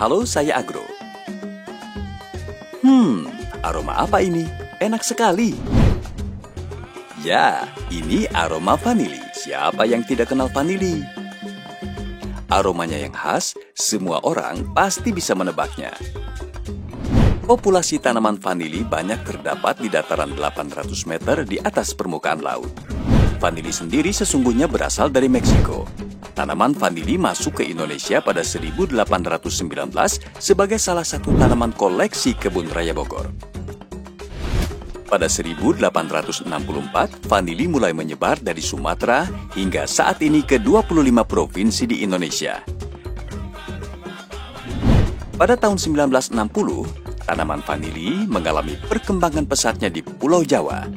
Halo, saya Agro. Aroma apa ini? Enak sekali. Ya, ini aroma vanili. Siapa yang tidak kenal vanili? Aromanya yang khas, semua orang pasti bisa menebaknya. Populasi tanaman vanili banyak terdapat di dataran 800 meter di atas permukaan laut. Vanili sendiri sesungguhnya berasal dari Meksiko. Tanaman vanili masuk ke Indonesia pada 1819 sebagai salah satu tanaman koleksi Kebun Raya Bogor. Pada 1864, vanili mulai menyebar dari Sumatera hingga saat ini ke 25 provinsi di Indonesia. Pada tahun 1960, tanaman vanili mengalami perkembangan pesatnya di Pulau Jawa.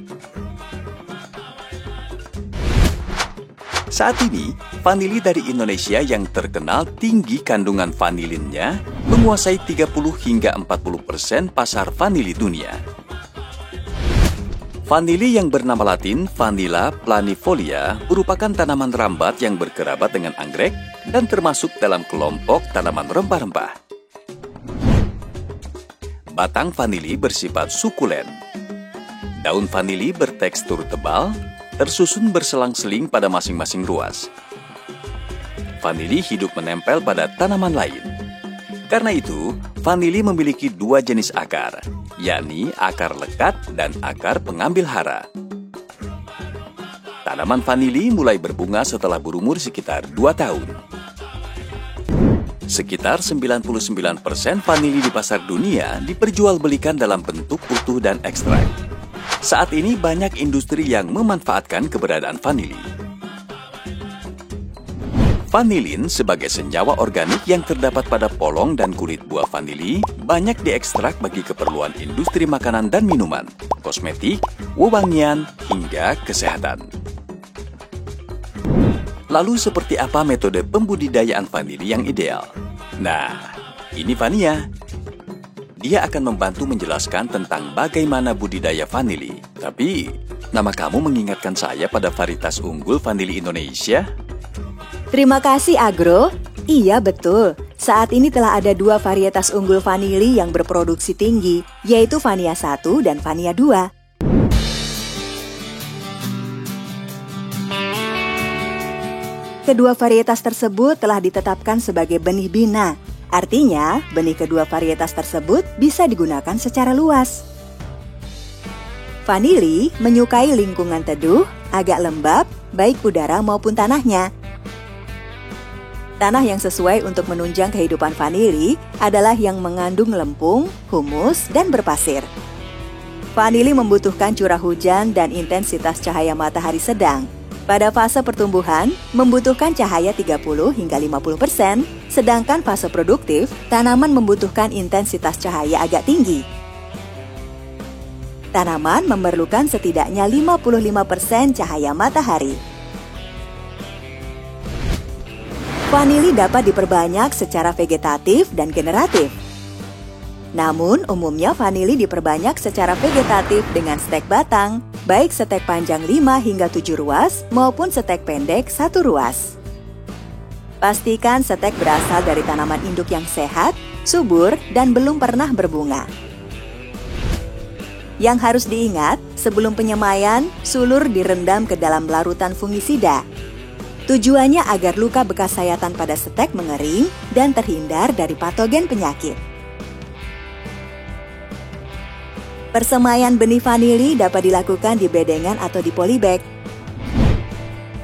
Saat ini, vanili dari Indonesia yang terkenal tinggi kandungan vanilinnya menguasai 30 hingga 40% pasar vanili dunia. Vanili yang bernama latin Vanilla planifolia merupakan tanaman rambat yang berkerabat dengan anggrek dan termasuk dalam kelompok tanaman rempah-rempah. Batang vanili bersifat sukulen. Daun vanili bertekstur tebal, tersusun berselang-seling pada masing-masing ruas. Vanili hidup menempel pada tanaman lain. Karena itu, vanili memiliki dua jenis akar, yakni akar lekat dan akar pengambil hara. Tanaman vanili mulai berbunga setelah berumur sekitar 2 tahun. Sekitar 99% vanili di pasar dunia diperjualbelikan dalam bentuk utuh dan ekstrak. Saat ini banyak industri yang memanfaatkan keberadaan vanili. Vanilin sebagai senyawa organik yang terdapat pada polong dan kulit buah vanili banyak diekstrak bagi keperluan industri makanan dan minuman, kosmetik, wewangian, hingga kesehatan. Lalu seperti apa metode pembudidayaan vanili yang ideal? Nah, ini Vania. Dia akan membantu menjelaskan tentang bagaimana budidaya vanili. Tapi, nama kamu mengingatkan saya pada varietas unggul vanili Indonesia. Terima kasih, Agro. Iya, betul. Saat ini telah ada 2 varietas unggul vanili yang berproduksi tinggi, yaitu Vania 1 dan Vania 2. Kedua varietas tersebut telah ditetapkan sebagai benih bina. Artinya, benih kedua varietas tersebut bisa digunakan secara luas. Vanili menyukai lingkungan teduh, agak lembab, baik udara maupun tanahnya. Tanah yang sesuai untuk menunjang kehidupan vanili adalah yang mengandung lempung, humus, dan berpasir. Vanili membutuhkan curah hujan dan intensitas cahaya matahari sedang. Pada fase pertumbuhan, membutuhkan cahaya 30 hingga 50%, sedangkan fase produktif, tanaman membutuhkan intensitas cahaya agak tinggi. Tanaman memerlukan setidaknya 55% cahaya matahari. Vanili dapat diperbanyak secara vegetatif dan generatif. Namun, umumnya vanili diperbanyak secara vegetatif dengan stek batang, baik stek panjang 5 hingga 7 ruas maupun stek pendek 1 ruas. Pastikan stek berasal dari tanaman induk yang sehat, subur, dan belum pernah berbunga. Yang harus diingat, sebelum penyemaian, sulur direndam ke dalam larutan fungisida. Tujuannya agar luka bekas sayatan pada stek mengering dan terhindar dari patogen penyakit. Persemaian benih vanili dapat dilakukan di bedengan atau di polybag.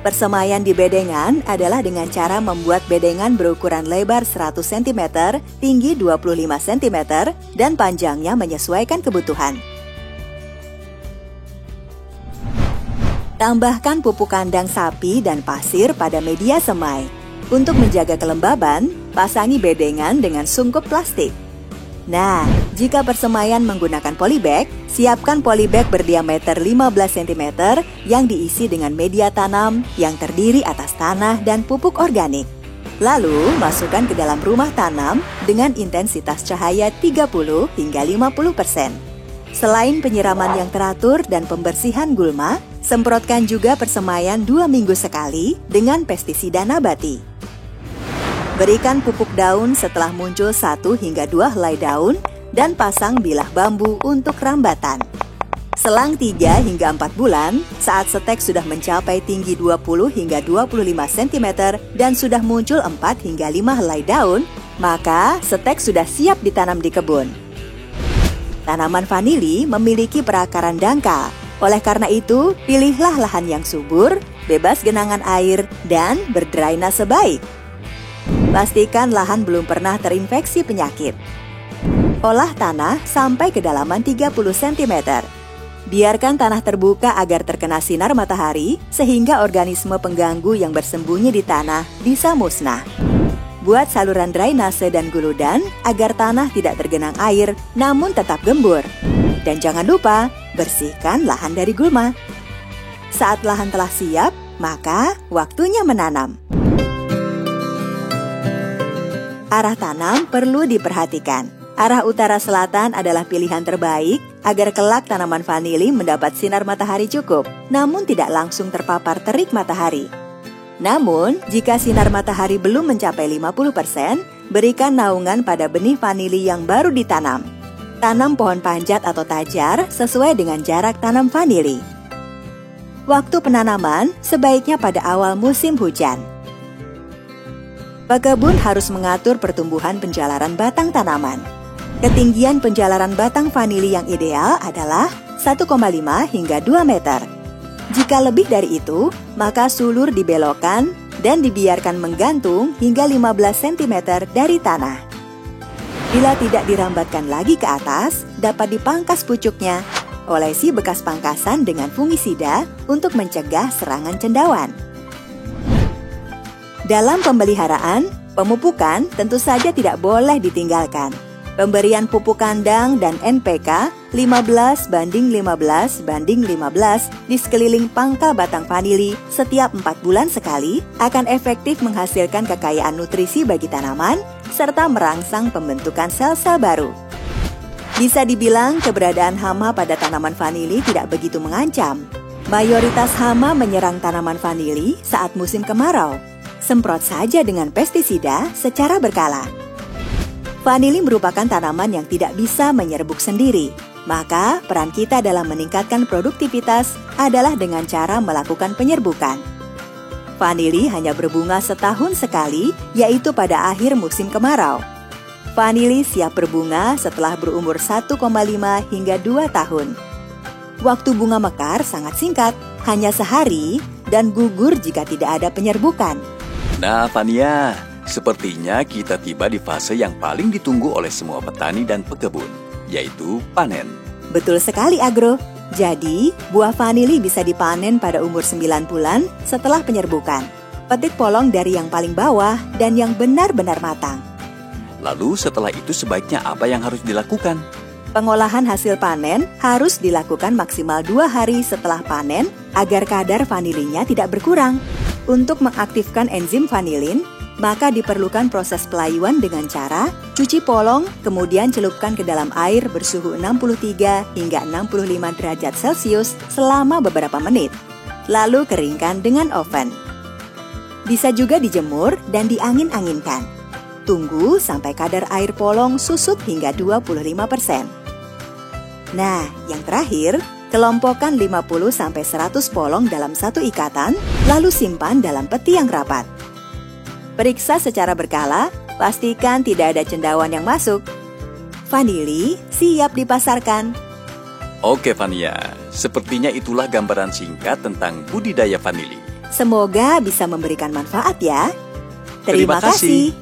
Persemaian di bedengan adalah dengan cara membuat bedengan berukuran lebar 100 cm, tinggi 25 cm, dan panjangnya menyesuaikan kebutuhan. Tambahkan pupuk kandang sapi dan pasir pada media semai. Untuk menjaga kelembaban, pasangi bedengan dengan sungkup plastik. Nah, jika persemaian menggunakan polybag, siapkan polybag berdiameter 15 cm yang diisi dengan media tanam yang terdiri atas tanah dan pupuk organik. Lalu, masukkan ke dalam rumah tanam dengan intensitas cahaya 30 hingga 50%. Selain penyiraman yang teratur dan pembersihan gulma, semprotkan juga persemaian 2 minggu sekali dengan pestisida nabati. Berikan pupuk daun setelah muncul 1 hingga 2 helai daun dan pasang bilah bambu untuk rambatan. Selang 3 hingga 4 bulan, saat stek sudah mencapai tinggi 20 hingga 25 cm dan sudah muncul 4 hingga 5 helai daun, maka stek sudah siap ditanam di kebun. Tanaman vanili memiliki perakaran dangkal. Oleh karena itu, pilihlah lahan yang subur, bebas genangan air, dan berdrainase baik. Pastikan lahan belum pernah terinfeksi penyakit. Olah tanah sampai kedalaman 30 cm. Biarkan tanah terbuka agar terkena sinar matahari, sehingga organisme pengganggu yang bersembunyi di tanah bisa musnah. Buat saluran drainase dan guludan agar tanah tidak tergenang air, namun tetap gembur. Dan jangan lupa, bersihkan lahan dari gulma. Saat lahan telah siap, maka waktunya menanam. Arah tanam perlu diperhatikan. Arah utara-selatan adalah pilihan terbaik agar kelak tanaman vanili mendapat sinar matahari cukup, namun tidak langsung terpapar terik matahari. Namun, jika sinar matahari belum mencapai 50%, berikan naungan pada benih vanili yang baru ditanam. Tanam pohon panjat atau tajar sesuai dengan jarak tanam vanili. Waktu penanaman sebaiknya pada awal musim hujan. Pekebun harus mengatur pertumbuhan penjalaran batang tanaman. Ketinggian penjalaran batang vanili yang ideal adalah 1,5 hingga 2 meter. Jika lebih dari itu, maka sulur dibelokkan dan dibiarkan menggantung hingga 15 cm dari tanah. Bila tidak dirambatkan lagi ke atas, dapat dipangkas pucuknya. Olesi bekas pangkasan dengan fungisida untuk mencegah serangan cendawan. Dalam pemeliharaan, pemupukan tentu saja tidak boleh ditinggalkan. Pemberian pupuk kandang dan NPK 15:15:15 di sekeliling pangkal batang vanili setiap 4 bulan sekali akan efektif menghasilkan kekayaan nutrisi bagi tanaman serta merangsang pembentukan sel-sel baru. Bisa dibilang keberadaan hama pada tanaman vanili tidak begitu mengancam. Mayoritas hama menyerang tanaman vanili saat musim kemarau. Semprot saja dengan pestisida secara berkala. Vanili merupakan tanaman yang tidak bisa menyerbuk sendiri. Maka, peran kita dalam meningkatkan produktivitas adalah dengan cara melakukan penyerbukan. Vanili hanya berbunga setahun sekali, yaitu pada akhir musim kemarau. Vanili siap berbunga setelah berumur 1,5 hingga 2 tahun. Waktu bunga mekar sangat singkat, hanya sehari, dan gugur jika tidak ada penyerbukan. Nah, Fania, sepertinya kita tiba di fase yang paling ditunggu oleh semua petani dan pekebun, yaitu panen. Betul sekali, Agro. Jadi, buah vanili bisa dipanen pada umur 9 bulan setelah penyerbukan. Petik polong dari yang paling bawah dan yang benar-benar matang. Lalu setelah itu sebaiknya apa yang harus dilakukan? Pengolahan hasil panen harus dilakukan maksimal 2 hari setelah panen agar kadar vanilinya tidak berkurang. Untuk mengaktifkan enzim vanilin, maka diperlukan proses pelayuan dengan cara cuci polong, kemudian celupkan ke dalam air bersuhu 63 hingga 65 derajat Celcius selama beberapa menit. Lalu keringkan dengan oven. Bisa juga dijemur dan diangin-anginkan. Tunggu sampai kadar air polong susut hingga 25%. Nah, yang terakhir, kelompokkan 50-100 polong dalam satu ikatan, lalu simpan dalam peti yang rapat. Periksa secara berkala, pastikan tidak ada cendawan yang masuk. Vanili siap dipasarkan. Oke Fania, sepertinya itulah gambaran singkat tentang budidaya vanili. Semoga bisa memberikan manfaat ya. Terima kasih.